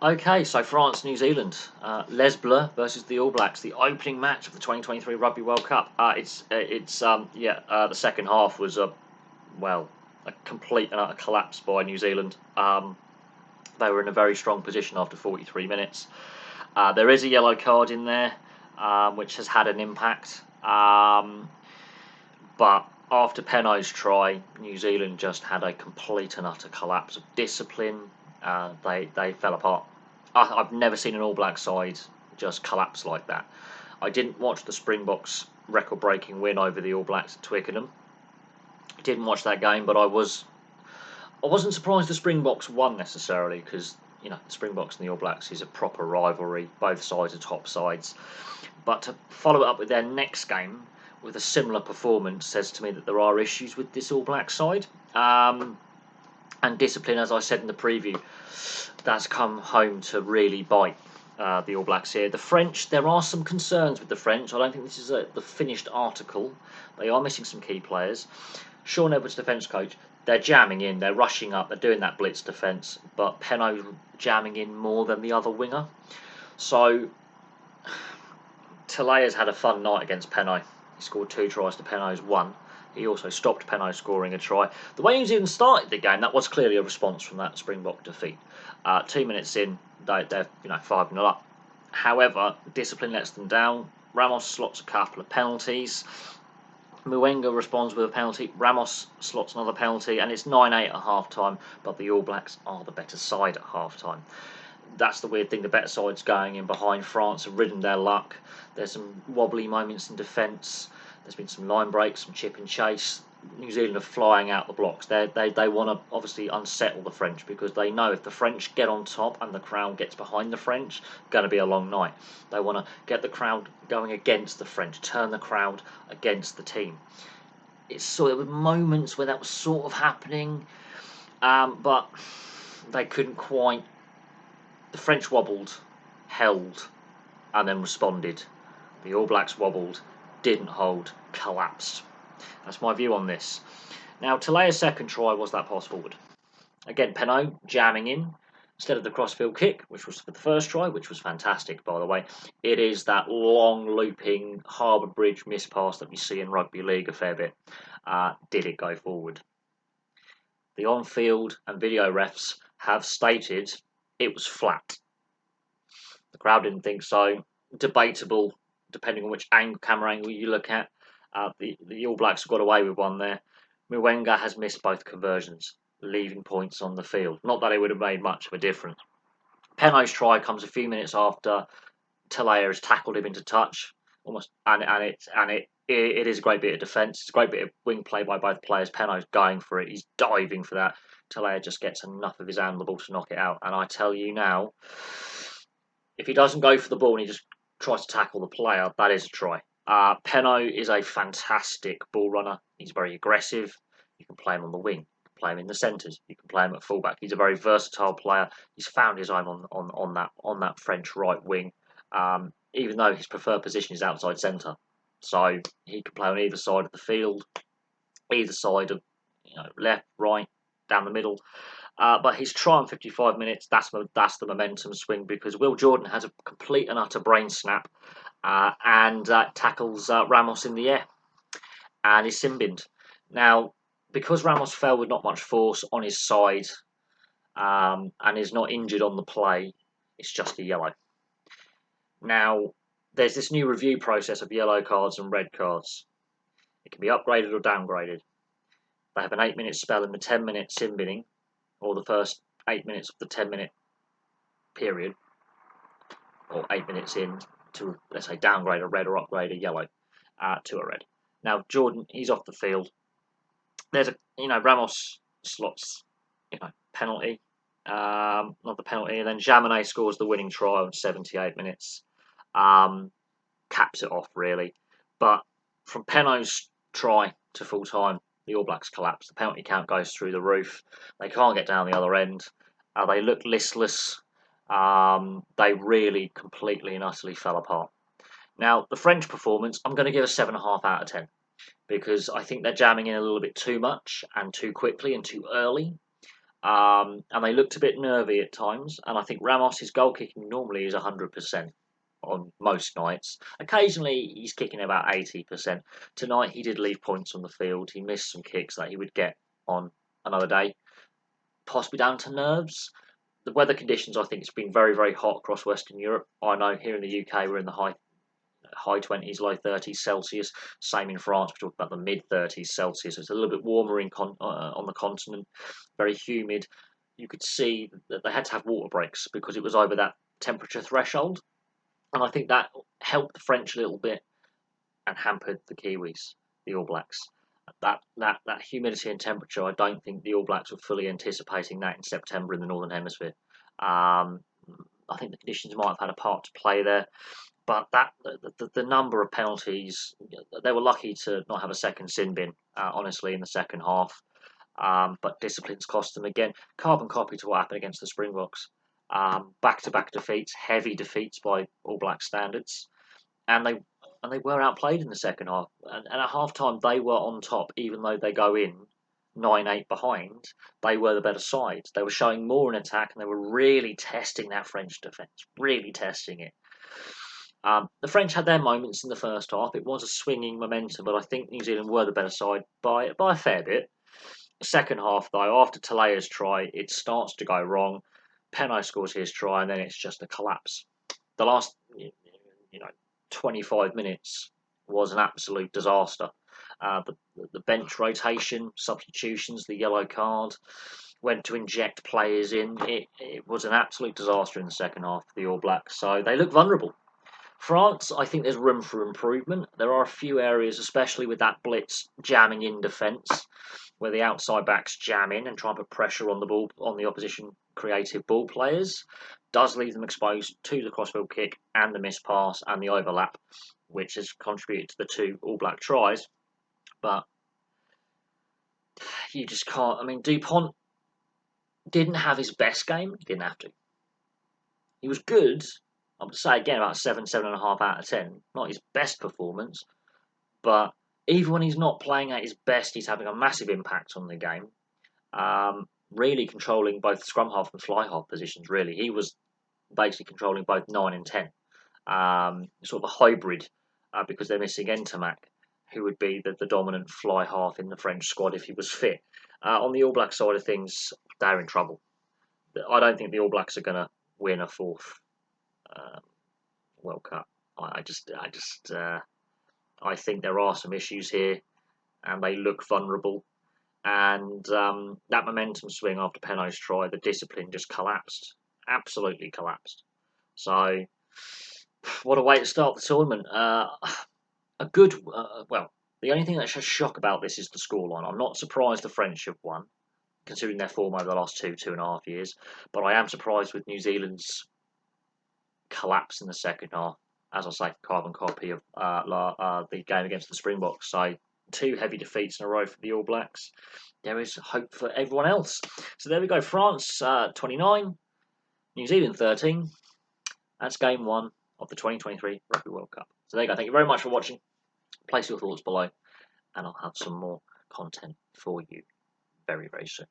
Okay, so France, New Zealand, Les Bleus versus the All Blacks, the opening match of the 2023 Rugby World Cup. The second half was a complete and utter collapse by New Zealand. They were in a very strong position after 43 minutes. There is a yellow card in there, which has had an impact. But after Penno's try, New Zealand just had a complete and utter collapse of discipline. They fell apart. I've never seen an All Black side just collapse like that. I didn't watch the Springboks record-breaking win over the All Blacks at Twickenham. Didn't watch that game, but I wasn't surprised the Springboks won necessarily, because the Springboks and the All Blacks is a proper rivalry. Both sides are top sides. But to follow it up with their next game with a similar performance says to me that there are issues with this All Black side. And discipline, as I said in the preview, that's come home to really bite the All Blacks here. The French, there are some concerns with the French. I don't think this is the finished article. They are missing some key players. Sean Edwards, defence coach, they're jamming in, they're rushing up, they're doing that blitz defence, but Penno's jamming in more than the other winger. So Talaya's had a fun night against Penno. He scored 2 tries to Penno's 1. He also stopped Penno scoring a try. The way New Zealand started the game, that was clearly a response from that Springbok defeat. 2 minutes in, they're 5-0 up. However, discipline lets them down. Ramos slots a couple of penalties. Muenga responds with a penalty. Ramos slots another penalty, and it's 9-8 at half-time, but the All Blacks are the better side at half-time. That's the weird thing. The better side's going in behind. France have ridden their luck. There's some wobbly moments in defence. There's been some line breaks, some chip and chase. New Zealand are flying out the blocks. They want to obviously unsettle the French, because they know if the French get on top and the crowd gets behind the French, it's going to be a long night. They want to get the crowd going against the French, turn the crowd against the team. There were moments where that was sort of happening, but they couldn't quite. The French wobbled, held, and then responded. The All Blacks wobbled, didn't hold, collapsed. That's my view on this. Now, Talaya's second try was that pass forward. Again, Penno jamming in instead of the crossfield kick, which was for the first try, which was fantastic, by the way. It is that long looping Harbour Bridge miss pass that we see in rugby league a fair bit. Did it go forward? The on-field and video refs have stated it was flat. The crowd didn't think so. Debatable, depending on which camera angle you look at. The All Blacks have got away with one there. Muenga has missed both conversions, leaving points on the field. Not that it would have made much of a difference. Penno's try comes a few minutes after Talaya has tackled him into touch, almost, and it is a great bit of defence. It's a great bit of wing play by both players. Penno's going for it. He's diving for that. Talaya just gets enough of his hand on the ball to knock it out. And I tell you now, if he doesn't go for the ball and he just tries to tackle the player, that is a try. Penno is a fantastic ball runner. He's very aggressive. You can play him on the wing. You can play him in the centres. You can play him at fullback. He's a very versatile player. He's found his own on that French right wing, even though his preferred position is outside centre. So he can play on either side of the field, either side of left, right, down the middle. But his try on 55 minutes, that's the momentum swing, because Will Jordan has a complete and utter brain snap and tackles Ramos in the air and is sin-binned. Now, because Ramos fell with not much force on his side and is not injured on the play, it's just a yellow. Now, there's this new review process of yellow cards and red cards. It can be upgraded or downgraded. They have an 8-minute spell in the 10-minute sin-binning, or the first 8 minutes of the 10-minute period, or 8 minutes in, to, let's say, downgrade a red or upgrade a yellow to a red. Now, Jordan, he's off the field. There's Ramos slots, penalty, not the penalty, and then Jaminet scores the winning try on 78 minutes. Caps it off, really. But from Penno's try to full time, the All Blacks collapse. The penalty count goes through the roof. They can't get down the other end. They look listless. They really completely and utterly fell apart. Now, the French performance, I'm going to give a 7.5 out of 10, because I think they're jamming in a little bit too much and too quickly and too early. And they looked a bit nervy at times. And I think Ramos's goal kicking normally is 100% on most nights. Occasionally, he's kicking about 80%. Tonight, he did leave points on the field. He missed some kicks that he would get on another day, possibly down to nerves. The weather conditions, I think, it's been very, very hot across Western Europe. I know here in the UK, we're in the high 20s, low 30s Celsius. Same in France, we're talking about the mid 30s Celsius. It's a little bit warmer on the continent, very humid. You could see that they had to have water breaks because it was over that temperature threshold. And I think that helped the French a little bit and hampered the Kiwis, the All Blacks. That humidity and temperature, I don't think the All Blacks were fully anticipating that in September in the Northern Hemisphere. I think the conditions might have had a part to play there. But the number of penalties, they were lucky to not have a second sin bin, honestly, in the second half. But disciplines cost them again. Carbon copy to what happened against the Springboks. Back-to-back defeats, heavy defeats by All Black standards, and they were outplayed in the second half. And at half time, they were on top, even though they go in 9-8 behind. They were the better side. They were showing more in attack, and they were really testing that French defence, really testing it. The French had their moments in the first half. It was a swinging momentum, but I think New Zealand were the better side by a fair bit. Second half, though, after Talaya's try, it starts to go wrong. Penno scores his try, and then it's just a collapse. The last, 25 minutes was an absolute disaster. The bench rotation, substitutions, the yellow card, went to inject players in. It was an absolute disaster in the second half for the All Blacks. So they look vulnerable. France, I think there's room for improvement. There are a few areas, especially with that blitz jamming in defence, where the outside backs jam in and try and put pressure on the ball on the opposition creative ball players. Does leave them exposed to the crossfield kick and the missed pass and the overlap, which has contributed to the 2 All Black tries. But you just can't. I mean, Dupont didn't have his best game. He didn't have to. He was good. I would say again about 7.5 out of 10. Not his best performance, but even when he's not playing at his best, he's having a massive impact on the game. Really controlling both scrum half and fly half positions. Really, he was basically controlling both 9 and 10. Sort of a hybrid because they're missing Entomac, who would be the dominant fly half in the French squad if he was fit. On the All Black side of things, they're in trouble. I don't think the All Blacks are going to win a 4th World Cup. I think there are some issues here, and they look vulnerable. And that momentum swing after Penno's try, the discipline just collapsed, absolutely collapsed. So, what a way to start the tournament. The only thing that should shock about this is the scoreline. I'm not surprised the French have won, considering their form over the last 2.5 years. But I am surprised with New Zealand's collapse in the second half. As I say, carbon copy of the game against the Springboks. So 2 heavy defeats in a row for the All Blacks. There is hope for everyone else. So there we go. France 29, New Zealand 13. That's game 1 of the 2023 Rugby World Cup. So there you go. Thank you very much for watching. Place your thoughts below, and I'll have some more content for you very, very soon.